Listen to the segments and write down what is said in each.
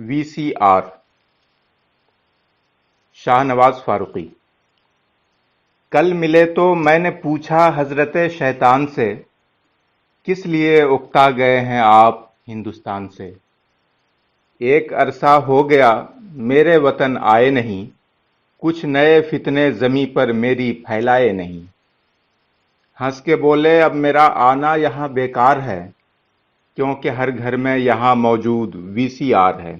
وی C R Shah Nawaz Farooqui. کل ملے تو میں نے پوچھا حضرت شیطان سے، کس لیے اکتا گئے ہیں آپ ہندوستان سے؟ ایک عرصہ ہو گیا میرے وطن آئے نہیں، کچھ نئے فتنے زمیں پر میری پھیلائے نہیں۔ ہنس کے بولے اب میرا آنا یہاں بیکار ہے، کیونکہ ہر گھر میں یہاں موجود وی سی آر ہے۔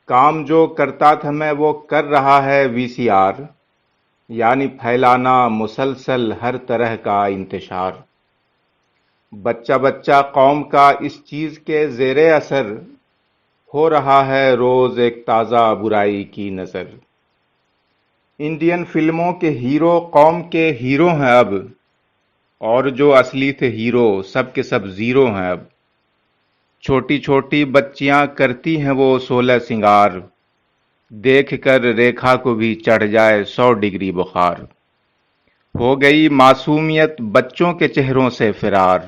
کام جو کرتا تھا میں وہ کر رہا ہے وی سی آر، یعنی پھیلانا مسلسل ہر طرح کا انتشار۔ بچہ بچہ قوم کا اس چیز کے زیر اثر، ہو رہا ہے روز ایک تازہ برائی کی نظر۔ انڈین فلموں کے ہیرو قوم کے ہیرو ہیں اب، اور جو اصلی تھے ہیرو سب کے سب زیرو ہیں اب۔ چھوٹی چھوٹی بچیاں کرتی ہیں وہ 16 سنگار، دیکھ کر ریکھا کو بھی چڑھ جائے 100 ڈگری بخار۔ ہو گئی معصومیت بچوں کے چہروں سے فرار،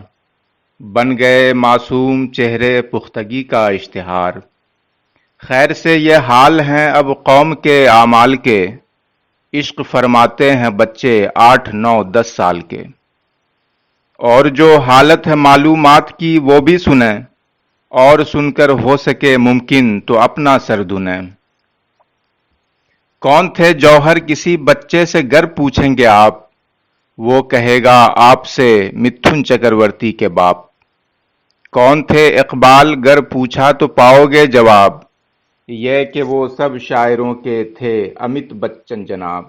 بن گئے معصوم چہرے پختگی کا اشتہار۔ خیر سے یہ حال ہیں اب قوم کے اعمال کے، عشق فرماتے ہیں بچے 8 9 10 سال کے۔ اور جو حالت ہے معلومات کی وہ بھی سنیں، اور سن کر ہو سکے ممکن تو اپنا سر دھنیں۔ کون تھے جوہر کسی بچے سے گر پوچھیں گے آپ، وہ کہے گا آپ سے متھن چکرورتی کے باپ۔ کون تھے اقبال گر پوچھا تو پاؤ گے جواب، یہ کہ وہ سب شاعروں کے تھے امت بچن جناب۔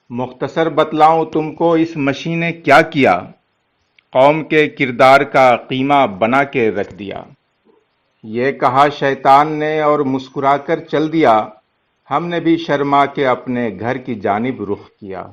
مختصر بتلاؤں تم کو اس مشین نے کیا کیا، قوم کے کردار کا قیمہ بنا کے رکھ دیا۔ یہ کہا شیطان نے اور مسکرا کر چل دیا، ہم نے بھی شرما کے اپنے گھر کی جانب رخ کیا۔